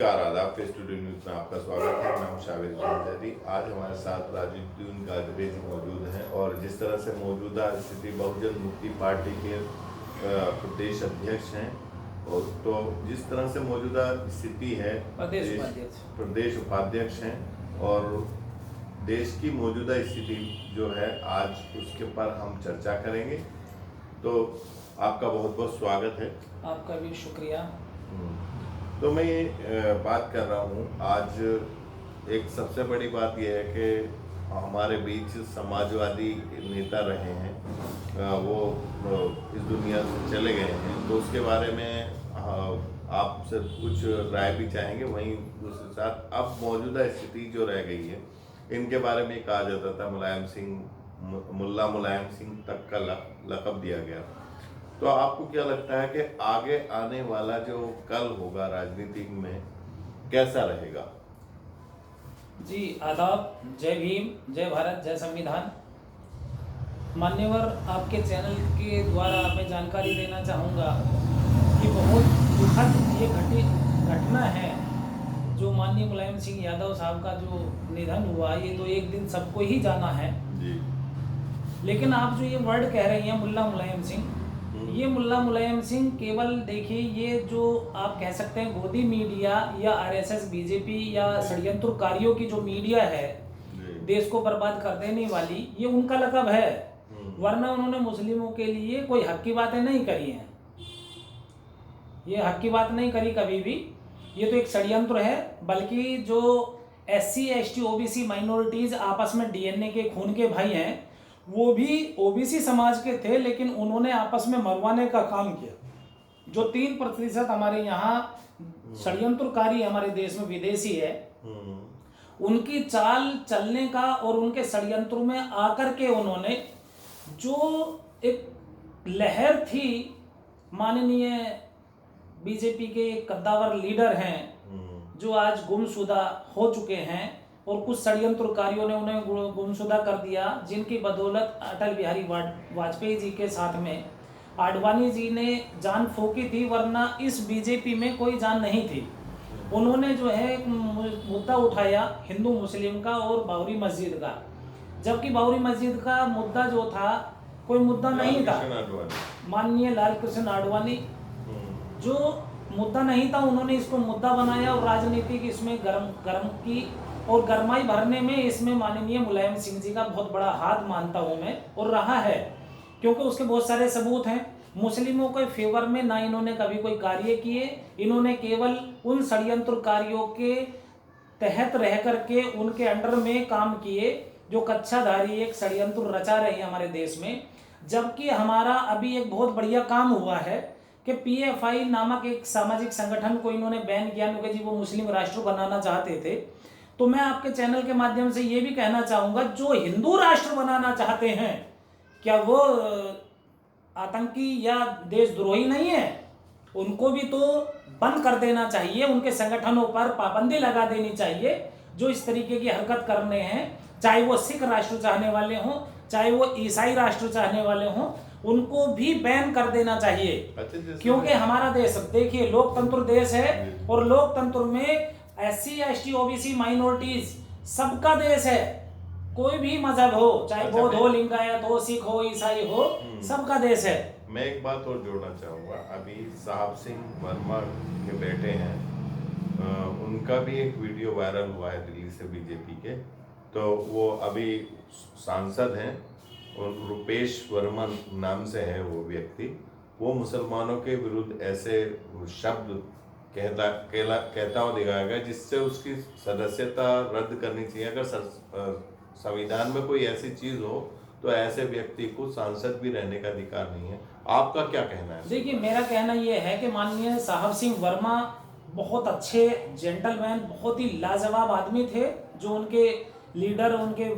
आदाब face to news में आपका स्वागत है। मैं हूं शावेद जंजरी। आज हमारे साथ राजुद्दीन कादरी जी मौजूद हैं और जिस तरह से मौजूदा स्थिति बहुजन मुक्ति पार्टी के प्रदेश अध्यक्ष हैं और तो जिस तरह से मौजूदा स्थिति है प्रदेश उपाध्यक्ष हैं और देश की मौजूदा स्थिति जो है आज उसके ऊपर हम चर्चा करेंगे। तो आपका बहुत बहुत स्वागत है। आपका भी शुक्रिया। तो मैं ये बात कर रहा हूँ, आज एक सबसे बड़ी बात यह है कि हमारे बीच समाजवादी नेता रहे हैं, वो इस दुनिया से चले गए हैं, तो उसके बारे में आपसे कुछ राय भी चाहेंगे। वहीं दूसरे साथ अब मौजूदा स्थिति जो रह गई है, इनके बारे में कहा जाता था मुल्ला मुलायम सिंह तक का लक़ब दिया गया। तो आपको क्या लगता है कि आगे आने वाला जो कल होगा राजनीति में कैसा रहेगा? जी आदाब, जय भीम, जय भारत, जय संविधान। मान्यवर, आपके चैनल के द्वारा मैं जानकारी देना चाहूँगा कि बहुत दुखद ये घटना है जो माननीय मुलायम सिंह यादव साहब का जो निधन हुआ। ये तो एक दिन सबको ही जाना है जी। लेकिन आप जो ये वर्ड कह रही हैं मुल्ला मुलायम सिंह, ये मुल्ला मुलायम सिंह केवल देखिए, ये जो आप कह सकते हैं गोदी मीडिया या आरएसएस बीजेपी या षड्यंत्रकारियों की जो मीडिया है देश को बर्बाद कर देने वाली, ये उनका लक़ब है। वरना उन्होंने मुस्लिमों के लिए कोई हक की बातें नहीं करी हैं। ये हक की बात नहीं करी कभी भी। ये तो एक षड्यंत्र है। बल्कि जो SC ST OBC माइनॉरिटीज आपस में DNA के खून के भाई हैं, वो भी OBC समाज के थे, लेकिन उन्होंने आपस में मरवाने का काम किया। जो 3% हमारे यहाँ षड्यंत्रकारी हमारे देश में विदेशी है, उनकी चाल चलने का और उनके षड्यंत्रों में आकर के उन्होंने जो एक लहर थी, माननीय बीजेपी के कद्दावर लीडर हैं जो आज गुमशुदा हो चुके हैं और कुछ षड्यंत्रकारियों ने उन्हें गुमशुदा कर दिया, जिनकी बदौलत अटल बिहारी वाजपेयी जी के साथ में आडवाणी जी ने जान फूकी थी, वरना इस बीजेपी में कोई जान नहीं थी। उन्होंने जो है मुद्दा उठाया हिंदू मुस्लिम का और बाबरी मस्जिद का, जबकि बाबरी मस्जिद का मुद्दा जो था कोई मुद्दा नहीं था। माननीय लाल कृष्ण आडवाणी जो मुद्दा नहीं था, उन्होंने इसको मुद्दा बनाया और राजनीतिक इसमें गर्म की और गरमाई भरने में इसमें माननीय मुलायम सिंह जी का बहुत बड़ा हाथ मानता हूं मैं, और रहा है, क्योंकि उसके बहुत सारे सबूत हैं। मुस्लिमों के फेवर में ना इन्होंने कभी कोई कार्य किए, इन्होंने केवल उन षड्यंत्रकारियों के तहत रह करके उनके अंडर में काम किए जो कच्छाधारी एक षड्यंत्र रचा रहे हैं हमारे देश में। जबकि हमारा अभी एक बहुत बढ़िया काम हुआ है कि PFI नामक एक सामाजिक संगठन को इन्होंने बैन किया, क्योंकि जी वो मुस्लिम राष्ट्र बनाना चाहते थे। तो मैं आपके चैनल के माध्यम से ये भी कहना चाहूँगा, जो हिंदू राष्ट्र बनाना चाहते हैं, क्या वो आतंकी या देशद्रोही नहीं है? उनको भी तो बंद कर देना चाहिए, उनके संगठनों पर पाबंदी लगा देनी चाहिए जो इस तरीके की हरकत करने हैं। चाहे वो सिख राष्ट्र चाहने वाले हों, चाहे वो ईसाई राष्ट्र चाहने वाले हों, उनको भी बैन कर देना चाहिए। क्योंकि हमारा देश देखिए लोकतंत्र देश है, और लोकतंत्र में SC ST OBC माइनॉरिटीज सबका देश है। कोई भी मजहब हो, चाहे बौद्ध हो, लिंगायत हो, सिख हो, ईसाई हो, सबका देश है। मैं एक बात और जोड़ना चाहूँगा। अभी साहब सिंह वर्मा के बेटे हैं, उनका भी एक वीडियो वायरल हुआ है दिल्ली से बीजेपी के। तो वो अभी सांसद हैं और रुपेश वर्मा नाम से है वो व्यक्ति। वो मुसलमानों के विरुद्ध ऐसे शब्द कहता हुआ दिखाया गया जिससे उसकी सदस्यता रद्द करनी चाहिए। अगर संविधान में कोई ऐसी चीज हो तो ऐसे व्यक्ति को सांसद भी रहने का अधिकार नहीं है। आपका क्या कहना है? देखिए, मेरा कहना यह है कि माननीय साहब सिंह वर्मा बहुत अच्छे जेंटलमैन, बहुत ही लाजवाब आदमी थे। जो उनके लीडर, उनके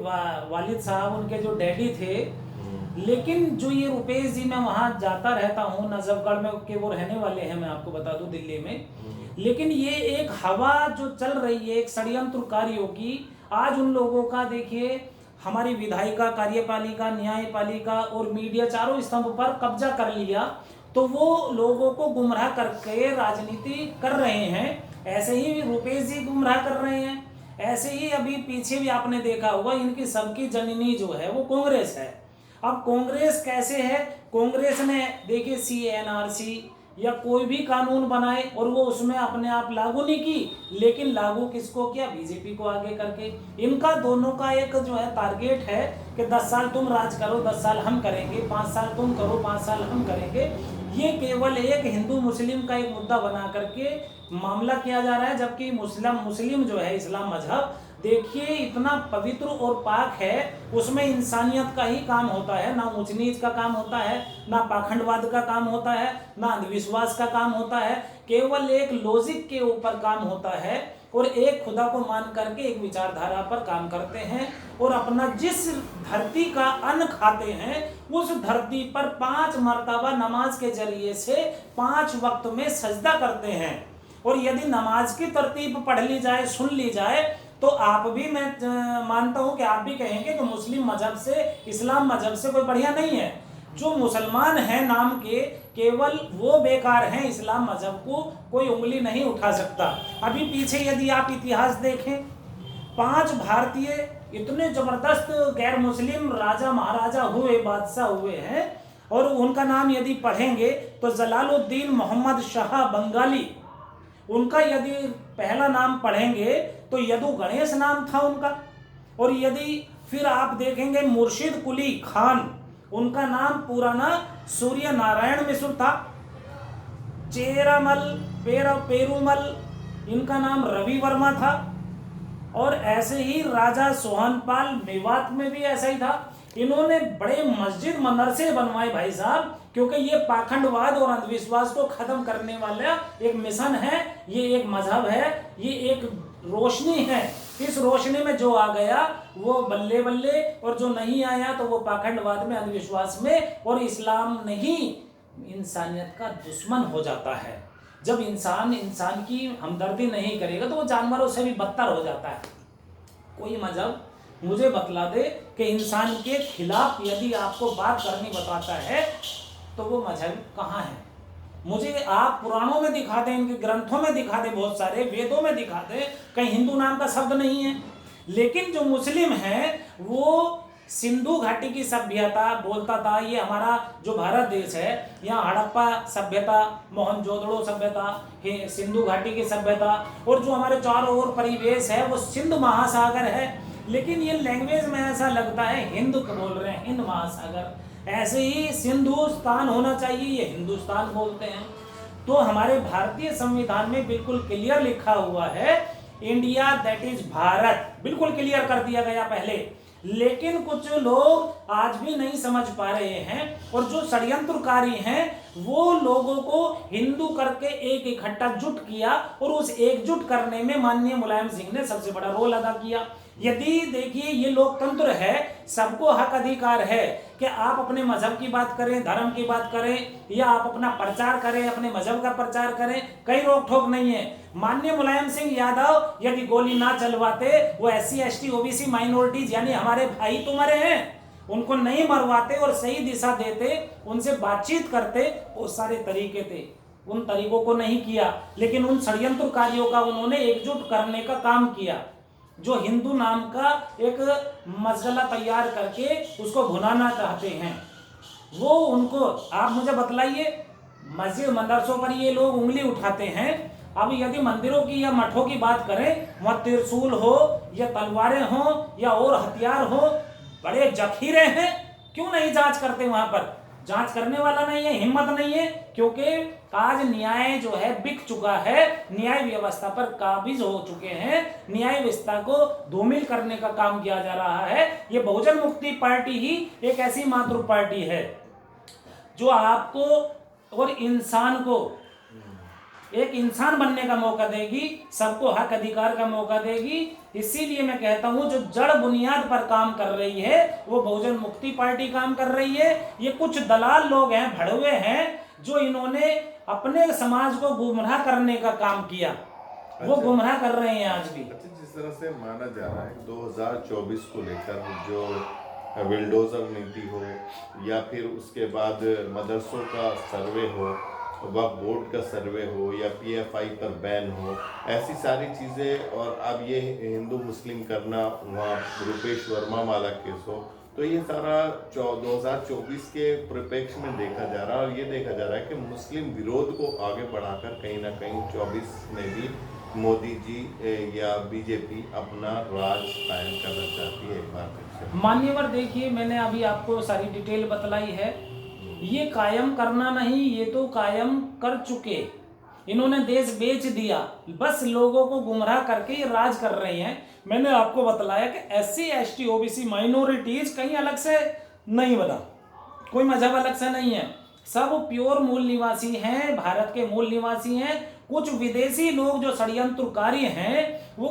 वालिद साहब, उनके जो डैडी थे। लेकिन जो ये रुपेश जी, मैं वहाँ जाता रहता हूँ नजफगढ़ में, के वो रहने वाले हैं, मैं आपको बता दूं दिल्ली में। लेकिन ये एक हवा जो चल रही है एक षड्यंत्रकारियों की, आज उन लोगों का देखिए, हमारी विधायिका, कार्यपालिका, न्यायपालिका और मीडिया चारों स्तंभ पर कब्जा कर लिया। तो वो लोगों को गुमराह करके राजनीति कर रहे हैं। ऐसे ही रुपेश जी गुमराह कर रहे हैं। ऐसे ही अभी पीछे भी आपने देखा होगा, इनकी सबकी जननी जो है वो कांग्रेस है। अब कांग्रेस कैसे है, कांग्रेस ने देखिए CNRC या कोई भी कानून बनाए और वो उसमें अपने आप लागू नहीं की, लेकिन लागू किसको किया, बीजेपी को आगे करके। इनका दोनों का एक जो है टारगेट है कि 10 साल तुम राज करो, 10 साल हम करेंगे, 5 साल तुम करो, 5 साल हम करेंगे। ये केवल एक हिंदू मुस्लिम का एक मुद्दा बना करके मामला किया जा रहा है, जबकि मुस्लिम जो है इस्लाम मजहब देखिए इतना पवित्र और पाक है, उसमें इंसानियत का ही काम होता है, ना ऊंच नीच का काम होता है, ना पाखंडवाद का काम होता है, ना अंधविश्वास का काम होता है, केवल एक लॉजिक के ऊपर काम होता है और एक खुदा को मान करके एक विचारधारा पर काम करते हैं और अपना जिस धरती का अन्न खाते हैं उस धरती पर 5 मर्तबा नमाज के जरिए से 5 वक्त में सजदा करते हैं। और यदि नमाज की तरतीब पढ़ ली जाए, सुन ली जाए, तो आप भी, मैं मानता हूं कि आप भी कहेंगे कि मुस्लिम मजहब से, इस्लाम मजहब से कोई बढ़िया नहीं है। जो मुसलमान हैं नाम के, केवल वो बेकार हैं, इस्लाम मजहब को कोई उंगली नहीं उठा सकता। अभी पीछे यदि आप इतिहास देखें, 5 भारतीय इतने जबरदस्त गैर मुस्लिम राजा महाराजा हुए, बादशाह हुए हैं, और उनका नाम यदि पढ़ेंगे तो जलालुद्दीन मोहम्मद शाह बंगाली, उनका यदि पहला नाम पढ़ेंगे तो यदु गणेश नाम था उनका। और यदि फिर आप देखेंगे मुर्शिद कुली खान, उनका नाम पुराना सूर्य नारायण मिश्र था। चेरामल पेरुमल, इनका नाम रवि वर्मा था। और ऐसे ही राजा सोहनपाल, मेवात में भी ऐसा ही था। इन्होंने बड़े मस्जिद मदरसे बनवाए भाई साहब, क्योंकि ये पाखंडवाद और अंधविश्वास को खत्म करने वाला एक मिशन है, ये एक मजहब है, ये एक रोशनी है। इस रोशनी में जो आ गया वो बल्ले बल्ले, और जो नहीं आया तो वो पाखंडवाद में, अंधविश्वास में, और इस्लाम नहीं इंसानियत का दुश्मन हो जाता है। जब इंसान की हमदर्दी नहीं करेगा तो वो जानवरों से भी बदतर हो जाता है। कोई मजहब मुझे बतला दे कि इंसान के खिलाफ यदि आपको बात करनी बताता है तो वो मजहब कहाँ है। मुझे आप पुराणों में दिखा दें, इनके ग्रंथों में दिखा दें, बहुत सारे वेदों में दिखा दें, कहीं हिंदू नाम का शब्द नहीं है। लेकिन जो मुस्लिम है वो सिंधु घाटी की सभ्यता बोलता था, ये हमारा जो भारत देश है, यहाँ हड़प्पा सभ्यता, मोहनजोदड़ो सभ्यता, सिंधु घाटी की सभ्यता, और जो हमारे चारों ओर परिवेश है वो सिंध महासागर है। लेकिन ये लैंग्वेज में ऐसा लगता है हिंद बोल रहे हैं, हिंद महासागर। ऐसे ही सिंधुस्तान होना चाहिए, ये हिंदुस्तान बोलते हैं। तो हमारे भारतीय संविधान में बिल्कुल क्लियर लिखा हुआ है, इंडिया दैट इज भारत, बिल्कुल क्लियर कर दिया गया पहले। लेकिन कुछ लोग आज भी नहीं समझ पा रहे हैं, और जो षड्यंत्रकारी हैं वो लोगों को हिंदू करके एक इकट्ठा जुट किया, और उस एकजुट करने में माननीय मुलायम सिंह ने सबसे बड़ा रोल अदा किया। यदि देखिए ये लोकतंत्र है, सबको हक अधिकार है कि आप अपने मजहब की बात करें, धर्म की बात करें, या आप अपना प्रचार करें, अपने मजहब का प्रचार करें, कहीं रोक ठोक नहीं है। माननीय मुलायम सिंह यादव यदि गोली ना चलवाते, वो SC ST OBC माइनॉरिटीज यानी हमारे भाई तुम्हारे हैं, उनको नहीं मरवाते और सही दिशा देते, उनसे बातचीत करते, वो सारे तरीके थे, उन तरीकों को नहीं किया। लेकिन उन षड्यंत्रकारियों का उन्होंने एकजुट करने का काम किया, जो हिंदू नाम का एक मसला तैयार करके उसको भुनाना चाहते हैं। वो उनको आप मुझे बतलाइए, मस्जिद मदरसों पर ये लोग उंगली उठाते हैं। अब यदि मंदिरों की या मठों की बात करें, वहाँ त्रिशूल हो या तलवारें हो या और हथियार हो, बड़े जखीरे हैं, क्यों नहीं जांच करते? वहां पर जांच करने वाला नहीं है, हिम्मत नहीं है, क्योंकि आज न्याय जो है बिक चुका है, न्याय व्यवस्था पर काबिज हो चुके हैं, न्याय व्यवस्था को धूमिल करने का काम किया जा रहा है। ये बहुजन मुक्ति पार्टी ही एक ऐसी मातृ पार्टी है जो आपको और इंसान को एक इंसान बनने का मौका देगी, सबको हक अधिकार का मौका देगी। इसीलिए मैं कहता हूं जो जड़ बुनियाद पर काम कर रही है वो बहुजन मुक्ति पार्टी काम कर रही है। ये कुछ दलाल लोग हैं, भड़वे हैं, जो इन्होंने अपने समाज को गुमराह करने का काम किया, वो गुमराह कर रहे हैं आज भी। अच्छा, जिस तरह से माना जा रहा है 2024 को लेकर जो विल्डोजर नीति हो या फिर उसके बाद मदरसों का सर्वे हो, वक्फ बोर्ड का सर्वे हो या PFI पर बैन हो, ऐसी सारी चीज़ें, और अब ये हिंदू मुस्लिम करना, वहाँ रुपेश वर्मा वाला केस हो, तो ये सारा 2024 के परिप्रेक्ष्य में देखा जा रहा है। और ये देखा जा रहा है कि मुस्लिम विरोध को आगे बढ़ाकर कहीं ना कहीं 24 में भी मोदी जी या बीजेपी अपना राज कायम करना चाहती है एक बार फिर से। मान्यवर देखिए, मैंने अभी आपको सारी डिटेल बतलाई है। ये कायम करना नहीं, ये तो कायम कर चुके। इन्होंने देश बेच दिया, बस लोगों को गुमराह करके ये राज कर रहे हैं। मैंने आपको बतलाया कि SC ST OBC माइनॉरिटीज कहीं अलग से नहीं बना, कोई मजहब अलग से नहीं है, सब प्योर मूल निवासी हैं, भारत के मूल निवासी हैं। कुछ विदेशी लोग जो षड्यंत्रकारी हैं वो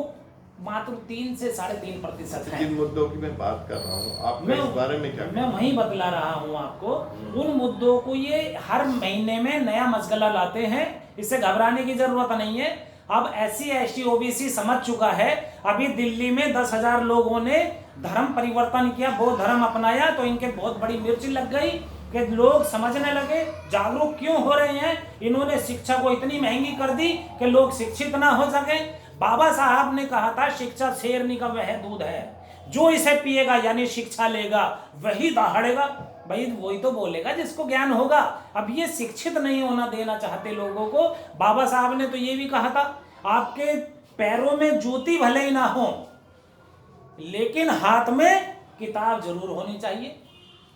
मात्र 3 से 3.5% है। जिन मुद्दों की मैं बात कर रहा हूँ, आप इस बारे में क्या मैं वही बतला रहा हूँ आपको। उन मुद्दों को ये हर महीने में नया मसगला लाते हैं, इससे घबराने की जरूरत नहीं है। अब SC ST OBC समझ चुका है। अभी दिल्ली में 10,000 लोगों ने धर्म परिवर्तन किया, बौद्ध धर्म अपनाया, तो इनके बहुत बड़ी मिर्च लग गई कि लोग समझने लगे, जागरूक क्यों हो रहे हैं। इन्होंने शिक्षा को इतनी महंगी कर दी कि लोग शिक्षित ना हो सके। बाबा साहब ने कहा था शिक्षा शेरनी का वह दूध है, जो इसे पिएगा यानी शिक्षा लेगा वही दहाड़ेगा। भाई वही तो बोलेगा जिसको ज्ञान होगा। अब ये शिक्षित नहीं होना देना चाहते लोगों को। बाबा साहब ने तो ये भी कहा था, आपके पैरों में जूती भले ही ना हो, लेकिन हाथ में किताब जरूर होनी चाहिए।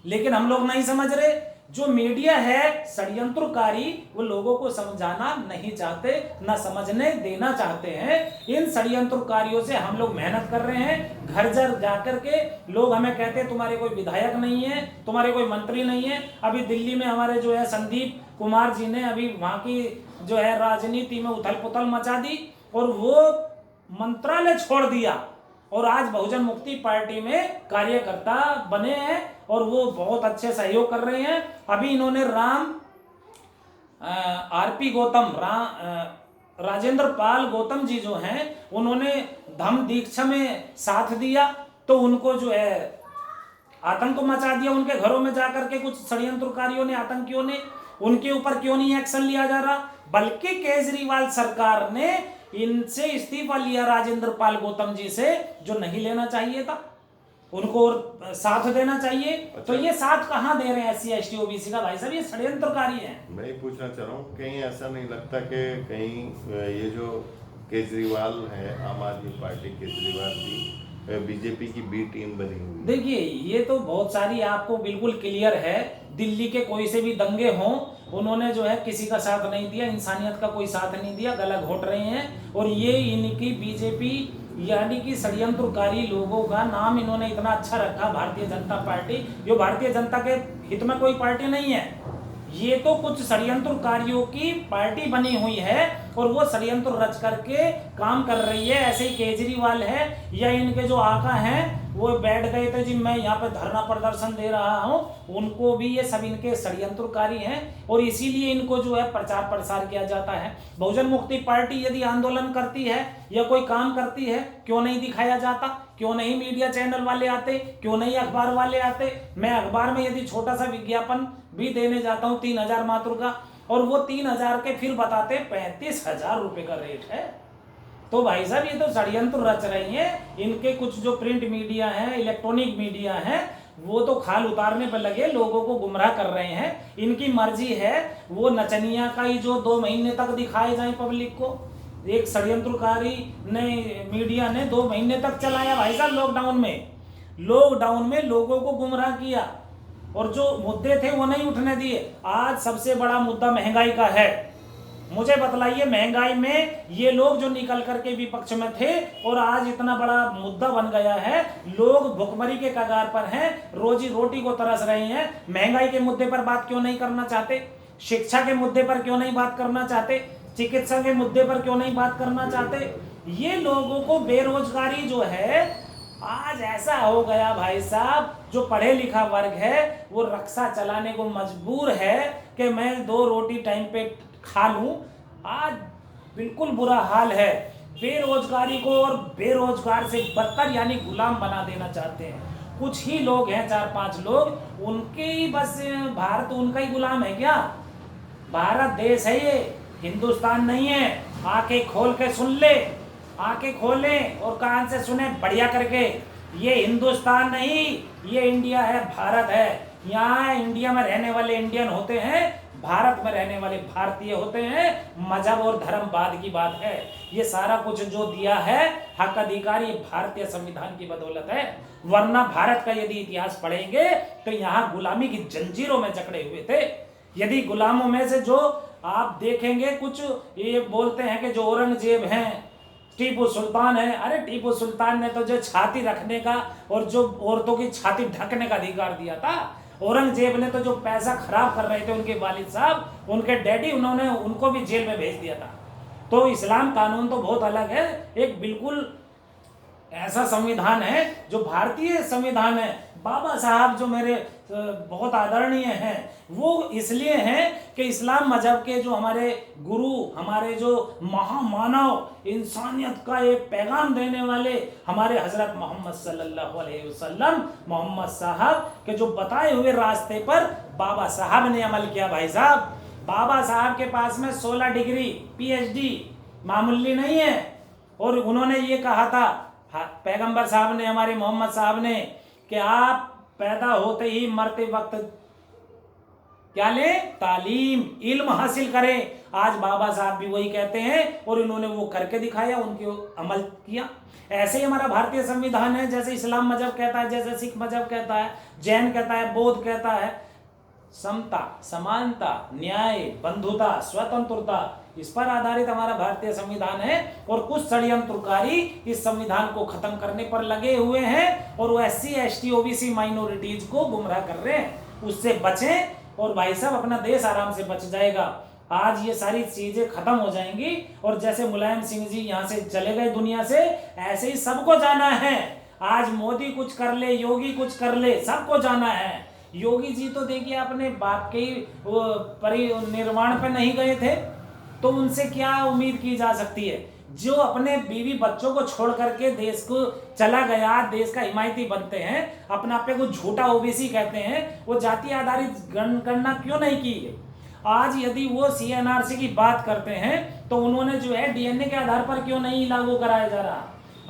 लेकिन हम लोग नहीं समझ रहे। जो मीडिया है षड्यंत्रकारी, वो लोगों को समझाना नहीं चाहते, ना समझने देना चाहते हैं। इन षड्यंत्रकारियों से हम लोग मेहनत कर रहे हैं। घर घर जाकर के लोग हमें कहते हैं तुम्हारे कोई विधायक नहीं है, तुम्हारे कोई मंत्री नहीं है। अभी दिल्ली में हमारे जो है संदीप कुमार जी ने अभी वहां की जो है राजनीति में उथल पुथल मचा दी और वो मंत्रालय छोड़ दिया और आज बहुजन मुक्ति पार्टी में कार्यकर्ता बने हैं और वो बहुत अच्छे सहयोग कर रहे हैं। अभी इन्होंने RP गौतम, राजेंद्र पाल गौतम जी जो हैं, उन्होंने धम्म दीक्षा में साथ दिया, तो उनको जो है आतंक मचा दिया। उनके घरों में जाकर के कुछ षड्यंत्रकारियों ने, आतंकियों ने, उनके ऊपर क्यों नहीं एक्शन लिया जा रहा। बल्कि केजरीवाल सरकार ने इनसे इस्तीफा लिया, राजेंद्र पाल गौतम जी से, जो नहीं लेना चाहिए था, उनको साथ देना चाहिए। अच्छा। तो ये साथ कहाँ दे रहे हैं SC ST OBC का? भाई साहब ये षड्यंत्रकारी है। मैं ये पूछना चाह रहा हूँ, कहीं ऐसा नहीं लगता कि कहीं ये जो केजरीवाल है, आम आदमी पार्टी केजरीवाल की बीजेपी की B टीम बनी हुई? देखिए ये तो बहुत सारी आपको बिल्कुल क्लियर है। दिल्ली के कोई से भी दंगे हों, उन्होंने जो है किसी का साथ नहीं दिया, इंसानियत का कोई साथ नहीं दिया, गला घोट रहे हैं। और ये इनकी बीजेपी यानी कि षड्यंत्रकारी लोगों का नाम इन्होंने इतना अच्छा रखा, भारतीय जनता पार्टी। जो भारतीय जनता के हित में कोई पार्टी नहीं है, ये तो कुछ षड्यंत्रकारियों की पार्टी बनी हुई है और वो षड्यंत्र रच करके काम कर रही है। ऐसे ही केजरीवाल है या इनके जो आका हैं, वो बैठ गए थे जी मैं यहाँ पे धरना प्रदर्शन दे रहा हूँ, उनको भी ये सब इनके षड्यंत्रकारी हैं और इसीलिए इनको जो है प्रचार प्रसार किया जाता है। बहुजन मुक्ति पार्टी यदि आंदोलन करती है या कोई काम करती है, क्यों नहीं दिखाया जाता? क्यों नहीं मीडिया चैनल वाले आते? क्यों नहीं अखबार वाले आते? मैं अखबार में यदि छोटा सा विज्ञापन भी देने जाता हूँ 3,000 मात्र का, और वो 3,000 के फिर बताते 35,000 रुपए का रेट है। तो भाई साहब ये तो षड्यंत्र रच रही हैं। इनके कुछ जो प्रिंट मीडिया है, इलेक्ट्रॉनिक मीडिया है, वो तो खाल उतारने पर लगे, लोगों को गुमराह कर रहे हैं। इनकी मर्जी है वो नचनिया का ही जो 2 महीने तक दिखाए जाए पब्लिक को। एक षड्यंत्रकारी ने मीडिया ने 2 महीने तक चलाया भाई साहब। लॉकडाउन में लोगों को गुमराह किया और जो मुद्दे थे वो नहीं उठने दिए। आज सबसे बड़ा मुद्दा महंगाई का है। मुझे बतलाइए, महंगाई में ये लोग जो निकल करके विपक्ष में थे और आज इतना बड़ा मुद्दा बन गया है, लोग भुखमरी के कगार पर हैं, रोजी रोटी को तरस रहे हैं। महंगाई के मुद्दे पर बात क्यों नहीं करना चाहते? शिक्षा के मुद्दे पर क्यों नहीं बात करना चाहते? चिकित्सा के मुद्दे पर क्यों नहीं बात करना चाहते? ये लोगों को बेरोजगारी जो है आज ऐसा हो गया भाई साहब, जो पढ़े लिखा वर्ग है वो रक्षा चलाने को मजबूर है कि मैं 2 रोटी टाइम पे खा लूं। आज बिल्कुल बुरा हाल है। बेरोजगारी को और बेरोजगार से बदतर यानी गुलाम बना देना चाहते हैं। कुछ ही लोग हैं, 4-5 लोग, उनके ही बस भारत उनका ही गुलाम है क्या? भारत देश है, ये हिंदुस्तान नहीं है। आंखें खोल के सुन ले, आंखें खोलें और कान से सुने बढ़िया करके। ये हिंदुस्तान नहीं, ये इंडिया है, भारत है। यहाँ इंडिया में रहने वाले इंडियन होते हैं, भारत में रहने वाले भारतीय होते हैं। मजहब और धर्मवाद की बात है। ये सारा कुछ जो दिया है हक अधिकार, ये भारतीय संविधान की बदौलत है। वरना भारत का यदि इतिहास पढ़ेंगे तो यहाँ गुलामी की जंजीरों में जकड़े हुए थे। यदि गुलामों में से जो आप देखेंगे, कुछ ये बोलते हैं कि जो औरंगजेब हैं, टीपू सुल्तान है। अरे टीपू सुल्तान ने तो जो छाती रखने का और जो औरतों की छाती ढकने का अधिकार दिया था। औरंगजेब ने तो जो पैसा खराब कर रहे थे उनके वालिद साहब, उनके डैडी, उन्होंने उनको भी जेल में भेज दिया था। तो इस्लाम कानून तो बहुत अलग है, एक बिल्कुल ऐसा संविधान है जो भारतीय संविधान है। बाबा साहब जो मेरे बहुत आदरणीय हैं, वो इसलिए हैं कि इस्लाम मजहब के जो हमारे गुरु, हमारे जो महामानव, इंसानियत का एक पैगाम देने वाले हमारे हजरत मोहम्मद सल्लल्लाहु अलैहि वसल्लम, मोहम्मद साहब के जो बताए हुए रास्ते पर बाबा साहब ने अमल किया। भाई साहब, बाबा साहब के पास में 16 डिग्री PhD मामूली नहीं है। और उन्होंने ये कहा था, पैगंबर साहब ने, हमारे मोहम्मद साहब ने, कि आप पैदा होते ही मरते वक्त क्या लें? तालीम, इल्म हासिल करें। आज बाबा साहब भी वही कहते हैं और इन्होंने वो करके दिखाया, उनके अमल किया। ऐसे ही हमारा भारतीय संविधान है, जैसे इस्लाम मजहब कहता है, जैसे सिख मजहब कहता है, जैन कहता है, बौद्ध कहता है, समता, समानता, न्याय, बंधुता, स्वतंत्रता, इस पर आधारित हमारा भारतीय संविधान है। और कुछ षड्यंत्रकारी इस संविधान को खत्म करने पर लगे हुए हैं और वो SC ST OBC माइनॉरिटीज को गुमराह कर रहे हैं। उससे बचें और भाई साहब अपना देश आराम से बच जाएगा। आज ये सारी चीजें खत्म हो जाएंगी और जैसे मुलायम सिंह जी यहाँ से चले गए दुनिया से, ऐसे ही सबको जाना है। आज मोदी कुछ कर ले, योगी कुछ कर ले, सबको जाना है। योगी जी तो देखिए अपने बाप के वो परिनिर्वाण पे नहीं गए थे, तो उनसे क्या उम्मीद की जा सकती है? जो अपने बीवी बच्चों को छोड़ करके देश को चला गया, देश का हिमायती बनते हैं, अपना पे को झूठा OBC कहते हैं, वो जाति आधारित गणना क्यों नहीं की है? आज यदि वो CNRC की बात करते हैं तो उन्होंने जो है DNA के आधार पर क्यों नहीं लागू कराया जा रहा?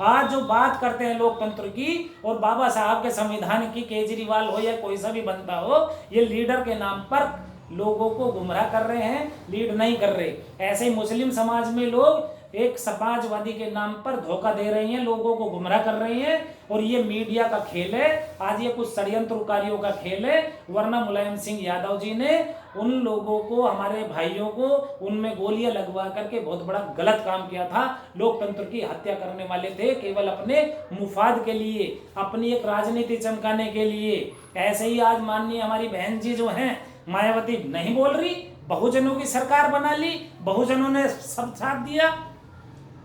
आज जो बात करते हैं लोकतंत्र की और बाबा साहब के संविधान की, केजरीवाल हो या कोई सा भी बनता हो, ये लीडर के नाम पर लोगों को गुमराह कर रहे हैं, लीड नहीं कर रहे। ऐसे ही मुस्लिम समाज में लोग एक समाजवादी के नाम पर धोखा दे रहे हैं, लोगों को गुमराह कर रहे हैं। और ये मीडिया का खेल है, आज ये कुछ षड्यंत्रकारियों का खेल है। वरना मुलायम सिंह यादव जी ने उन लोगों को, हमारे भाइयों को, उनमें गोलियां लगवा करके बहुत बड़ा गलत काम किया था। लोकतंत्र की हत्या करने वाले थे, केवल अपने मुफाद के लिए, अपनी एक राजनीति चमकाने के लिए। ऐसे ही आज माननीय हमारी बहन जी जो हैं मायावती नहीं बोल रही, बहुजनों की सरकार बना ली, बहुजनों ने सब साथ दिया,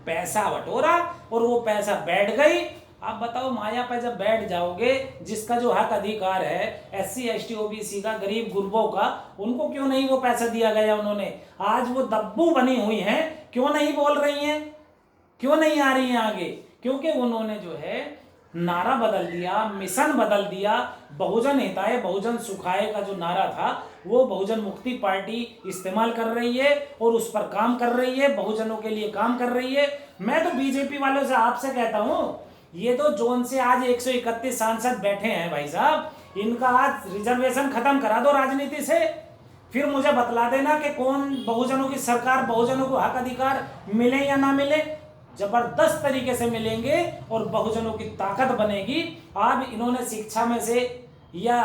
पैसा बटोरा और वो पैसा बैठ गई। आप बताओ, माया पे जब बैठ जाओगे, जिसका जो हक अधिकार है SC ST OBC का, गरीब गुरबों का, उनको क्यों नहीं वो पैसा दिया गया? उन्होंने आज वो दब्बू बनी हुई हैं, क्यों नहीं बोल रही हैं, क्यों नहीं आ रही हैं आगे? क्योंकि उन्होंने जो है नारा बदल दिया, मिशन बदल दिया। बहुजन हिताय बहुजन सुखाय का जो नारा था वो बहुजन मुक्ति पार्टी इस्तेमाल कर रही है और उस पर काम कर रही है, बहुजनों के लिए काम कर रही है। मैं तो बीजेपी वालों से आपसे कहता हूँ, ये तो जोन से आज 131 सांसद बैठे हैं भाई साहब, इनका आज रिजर्वेशन खत्म करा दो राजनीति से। फिर मुझे बतला देना कि कौन बहुजनों की सरकार, बहुजनों को हक अधिकार मिले या ना मिले। जबरदस्त तरीके से मिलेंगे और बहुजनों की ताकत बनेगी। अब इन्होंने शिक्षा में से या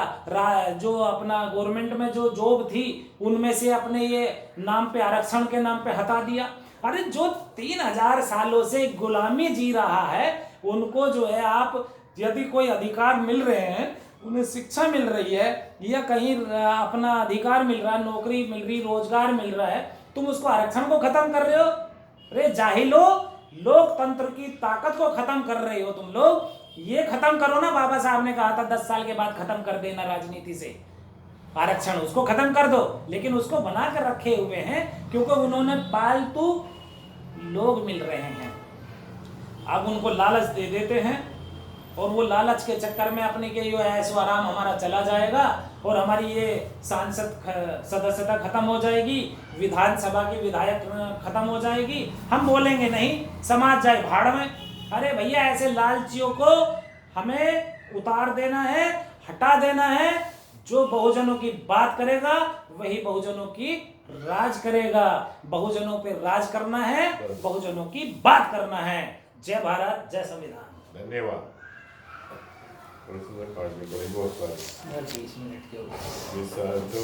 जो अपना गवर्नमेंट में जो जॉब थी उनमें से अपने ये नाम पे, आरक्षण के नाम पे हटा दिया। अरे जो 3000 सालों से गुलामी जी रहा है, उनको जो है आप यदि कोई अधिकार मिल रहे हैं, उन्हें शिक्षा मिल रही है या कहीं अपना अधिकार मिल रहा है, नौकरी मिल रही, रोजगार मिल रहा है, तुम उसको आरक्षण को खत्म कर रहे हो। अरे जाहिलो, लोकतंत्र की ताकत को खत्म कर रहे हो तुम लोग। ये खत्म करो ना, बाबा साहब ने कहा था 10 साल के बाद खत्म कर देना राजनीति से आरक्षण, उसको खत्म कर दो। लेकिन उसको बना कर रखे हुए हैं क्योंकि उन्होंने पालतू लोग मिल रहे हैं, अब उनको लालच दे देते हैं और वो लालच के चक्कर में अपने के यो ऐशो आराम हमारा चला जाएगा और हमारी ये सदस्यता खत्म हो जाएगी, विधानसभा की विधायक खत्म हो जाएगी। हम बोलेंगे नहीं, समाज जाए भाड़ में। अरे भैया, ऐसे लालचियों को हमें उतार देना है, हटा देना है। जो बहुजनों की बात करेगा वही बहुजनों की राज करेगा। बहुजनों पे राज करना है, बहुजनों की बात करना है। जय भारत, जय संविधान। धन्यवाद। बहुत सारे 20 मिनट के ऊपर जो